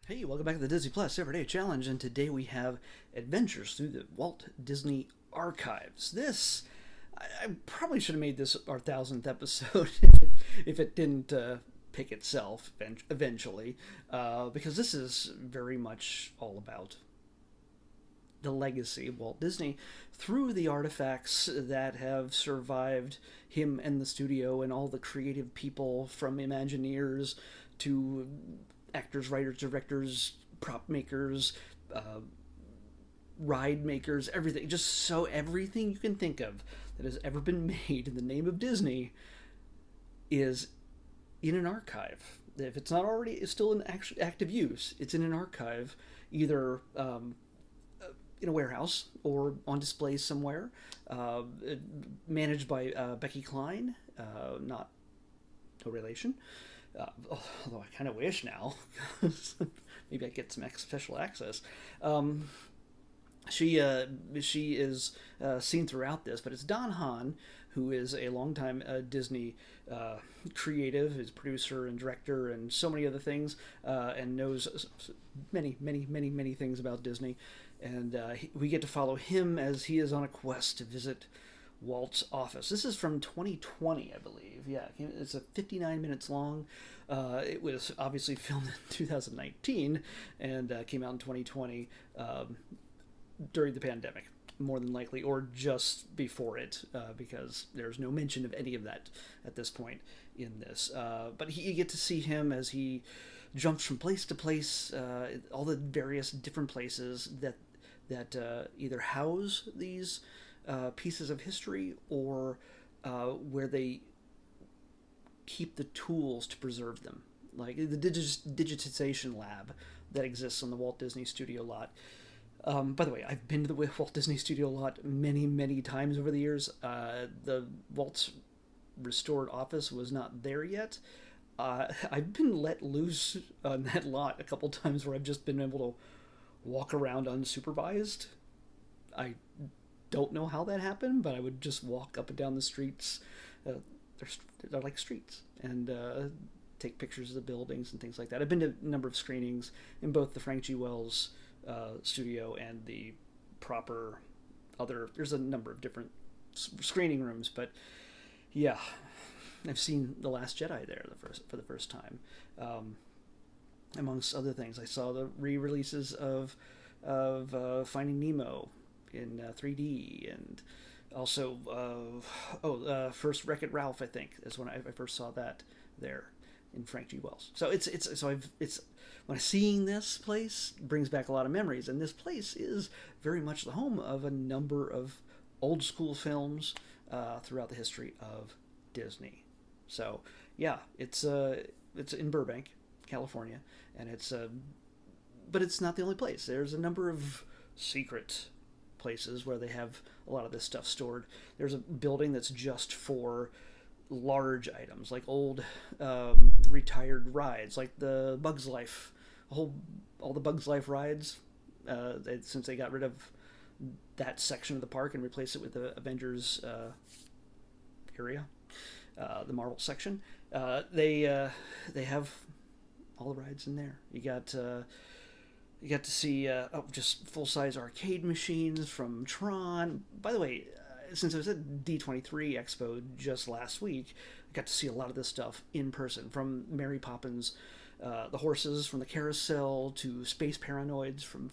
Hey, welcome back to the Disney Plus Everyday Challenge, and today we have Adventures Through the Walt Disney Archives. I probably should have made this our 1000th episode if it didn't pick itself eventually, because this is very much all about the legacy of Walt Disney through the artifacts that have survived him and the studio and all the creative people from Imagineers to actors, writers, directors, prop makers, uh, ride makers, everything. Just so everything you can think of that has ever been made in the name of Disney is in an archive. If it's not already, it's still in active use. It's in an archive, either in a warehouse or on display somewhere, uh, managed by Becky Klein, not no relation. Although I kind of wish now, maybe I get some special access. Um, she is seen throughout this, but it's Don Hahn, who is a longtime Disney creative, is producer and director and so many other things, and knows many things about Disney. And we get to follow him as he is on a quest to visit Walts Office. This is from 2020, I believe. Yeah, it's a 59 minutes long. It was obviously filmed in 2019 and came out in 2020 during the pandemic, more than likely, or just before it, because there's no mention of any of that at this point in this. But you get to see him as he jumps from place to place, all the various different places that either house these pieces of history or where they keep the tools to preserve them, like the digitization lab that exists on the Walt Disney Studio lot. By the way, I've been to the Walt Disney Studio lot many times over the years. The Walt's restored office was not there yet. I've been let loose on that lot a couple times where I've just been able to walk around unsupervised. I don't know how that happened, but I would just walk up and down the streets. They're like streets, and take pictures of the buildings and things like that. I've been to a number of screenings in both the Frank G. Wells studio and the proper other. There's a number of different screening rooms, but yeah, I've seen The Last Jedi there for the first time. Amongst other things, I saw the re-releases of Finding Nemo in 3D, and also first Wreck-It Ralph, I think, is when I first saw that there in Frank G. Wells. So it's when seeing this place brings back a lot of memories, and this place is very much the home of a number of old school films throughout the history of Disney. So yeah, it's in Burbank, California, and but it's not the only place. There's a number of secret places where they have a lot of this stuff stored. There's a building that's just for large items, like old retired rides, like the Bugs Life, all the Bugs Life rides. Since they got rid of that section of the park and replaced it with the Avengers area, the Marvel section, they have all the rides in there. You got to see just full-size arcade machines from Tron. By the way, since I was at D23 Expo just last week, I got to see a lot of this stuff in person, from Mary Poppins, the horses from the carousel, to Space Paranoids from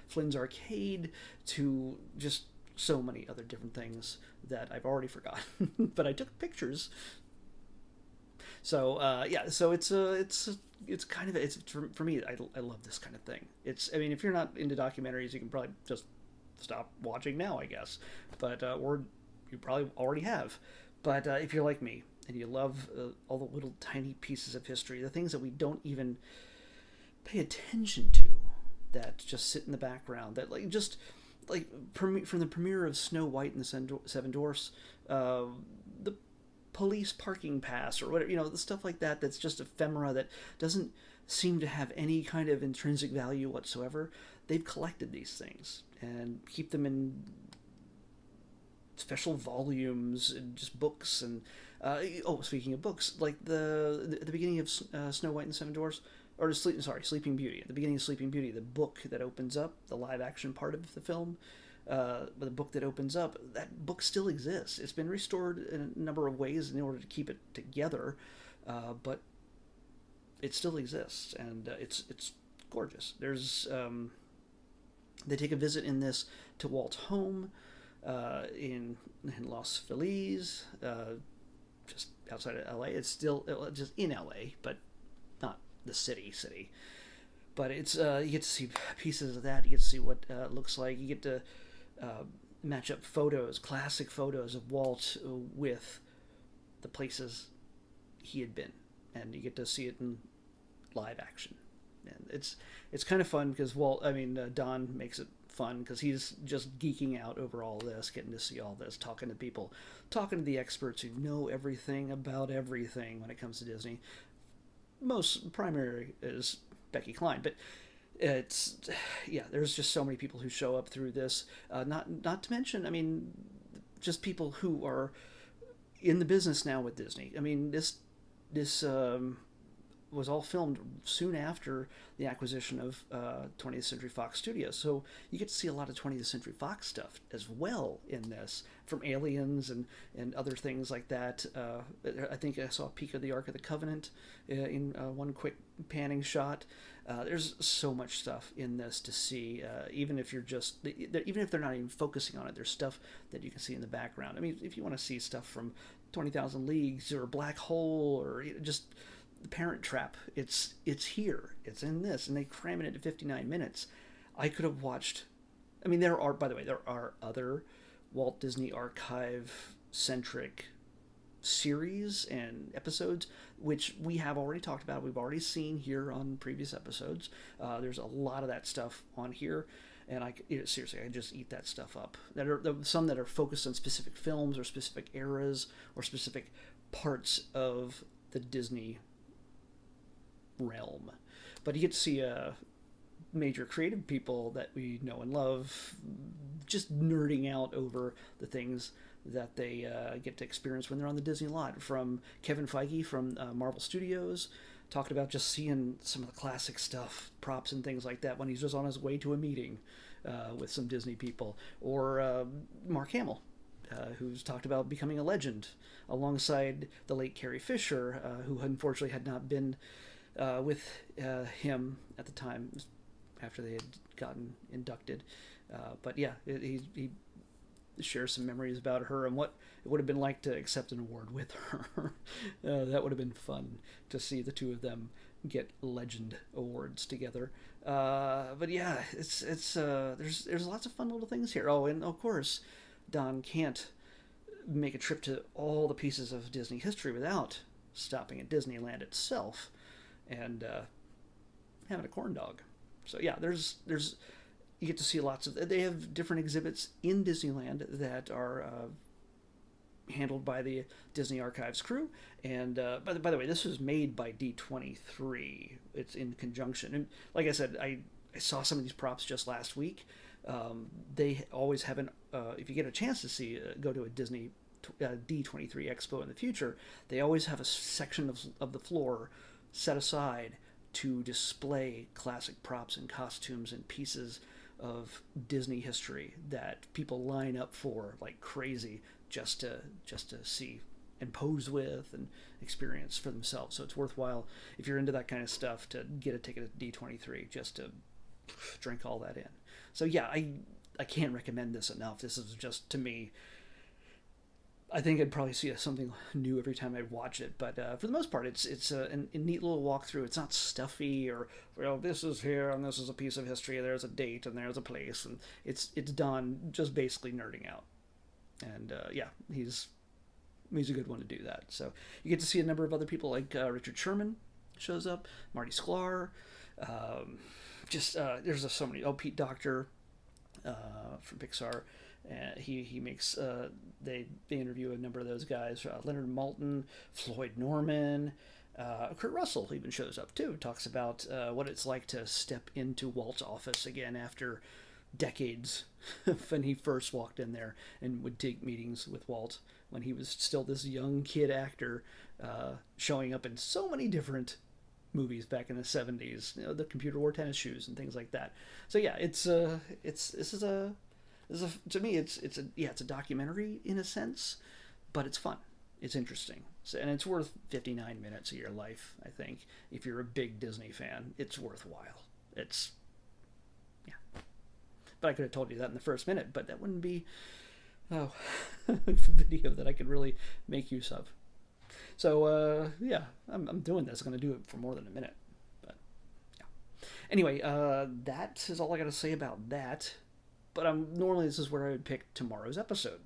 Flynn's Arcade, to just so many other different things that I've already forgotten. But I took pictures. So yeah, so it's kind of for me. I love this kind of thing. I mean, if you're not into documentaries, you can probably just stop watching now, I guess. But or you probably already have. But if you're like me and you love all the little tiny pieces of history, the things that we don't even pay attention to, that just sit in the background, that from the premiere of Snow White and the Seven Dwarfs, the police parking pass, or whatever, the stuff like that, that's just ephemera, that doesn't seem to have any kind of intrinsic value whatsoever. They've collected these things and keep them in special volumes and just books. And speaking of books, like the beginning of Snow White and the Seven Dwarfs, Sleeping Beauty. At the beginning of Sleeping Beauty, the book that opens up, the live action part of the film, the book that opens up, that book still exists. It's been restored in a number of ways in order to keep it together, but it still exists, and it's gorgeous. They take a visit in this to Walt's home in Los Feliz, just outside of LA. It's still just in LA, but not the city. But it's you get to see pieces of that. You get to see what it looks like. You get to match up photos, classic photos of Walt with the places he had been, and you get to see it in live action. And it's kind of fun because Don makes it fun because he's just geeking out over all this, getting to see all this, talking to people, talking to the experts who know everything about everything when it comes to Disney. Most primary is Becky Cline, but there's just so many people who show up through this. Not to mention, just people who are in the business now with Disney. This was all filmed soon after the acquisition of 20th Century Fox Studios. So you get to see a lot of 20th Century Fox stuff as well in this, from Aliens and other things like that. I think I saw a peek of the Ark of the Covenant in one quick panning shot. There's so much stuff in this to see, even if they're not even focusing on it, there's stuff that you can see in the background. If you want to see stuff from 20,000 Leagues or Black Hole or just The Parent Trap, it's here, it's in this, and they cram it into 59 minutes. I could have watched, there are other Walt Disney Archive centric series and episodes which we have already talked about, we've already seen here on previous episodes. There's a lot of that stuff on here, and I just eat that stuff up. Some that are focused on specific films or specific eras or specific parts of the Disney realm, but you get to see major creative people that we know and love just nerding out over the things that they get to experience when they're on the Disney lot. From Kevin Feige from Marvel Studios talked about just seeing some of the classic stuff, props and things like that when he's just on his way to a meeting with some Disney people, or Mark Hamill, who's talked about becoming a legend alongside the late Carrie Fisher, who unfortunately had not been with him at the time after they had gotten inducted. But yeah, he shares some memories about her and what it would have been like to accept an award with her. That would have been fun to see the two of them get legend awards together. But yeah, there's lots of fun little things here. Oh, and of course, Don can't make a trip to all the pieces of Disney history without stopping at Disneyland itself and having a corn dog. So yeah, there's you get to see lots of. They have different exhibits in Disneyland that are handled by the Disney Archives crew. And by the way, this was made by D23. It's in conjunction. And like I said, I saw some of these props just last week. They always have if you get a chance to go to a Disney D23 Expo in the future, they always have a section of the floor set aside to display classic props and costumes and pieces of Disney history that people line up for like crazy just to see and pose with and experience for themselves. So it's worthwhile if you're into that kind of stuff to get a ticket at D23 just to drink all that in. So yeah, I can't recommend this enough. This is just, to me, I think I'd probably see something new every time I watch it, but for the most part, it's a neat little walkthrough. It's not stuffy or, this is here and this is a piece of history. There's a date and there's a place, and it's Don just basically nerding out, and yeah, he's a good one to do that. So you get to see a number of other people like Richard Sherman shows up, Marty Sklar, there's so many. Pete Docter from Pixar. He makes they interview a number of those guys. Leonard Maltin, Floyd Norman, Kurt Russell even shows up too. Talks about what it's like to step into Walt's office again after decades when he first walked in there and would take meetings with Walt when he was still this young kid actor, showing up in so many different movies back in the 70s, you know, the computer wore tennis shoes and things like that. So yeah, it's to me it's a documentary in a sense, but it's fun. It's interesting. So, and it's worth 59 minutes of your life, I think. If you're a big Disney fan, it's worthwhile. It's, yeah. But I could have told you that in the first minute, but that wouldn't be a video that I could really make use of. So, yeah, I'm doing this. I'm going to do it for more than a minute. But, yeah. Anyway, that is all I got to say about that. But normally this is where I would pick tomorrow's episode.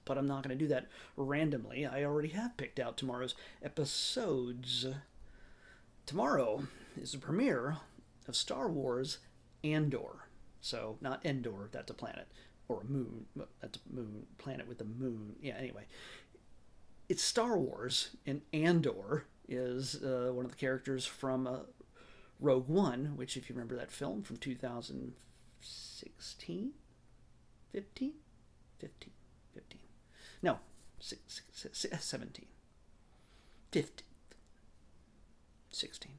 But I'm not going to do that randomly. I already have picked out tomorrow's episodes. Tomorrow is the premiere of Star Wars Andor. So, not Endor, that's a planet. Or a moon. That's a moon. Planet with a moon. Yeah, anyway. It's Star Wars, and Andor is one of the characters from Rogue One, which, if you remember that film from 2016? 15? 15. No, 17. 15. 16.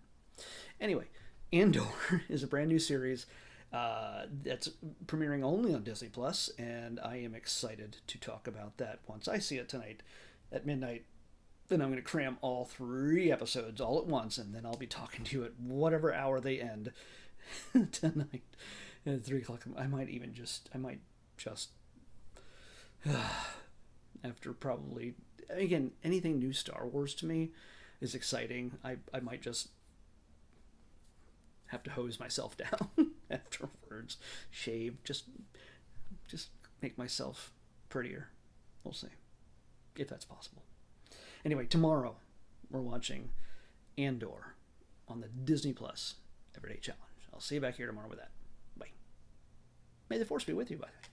Anyway, Andor is a brand new series that's premiering only on Disney Plus, and I am excited to talk about that once I see it tonight at midnight. Then I'm going to cram all 3 episodes all at once, and then I'll be talking to you at whatever hour they end tonight at 3 o'clock. I might just after probably, again, anything new Star Wars to me is exciting. I might just have to hose myself down afterwards, shave, just make myself prettier. We'll see if that's possible. Anyway, tomorrow we're watching Andor on the Disney Plus Everyday Challenge. I'll see you back here tomorrow with that. Bye. May the Force be with you, by the way.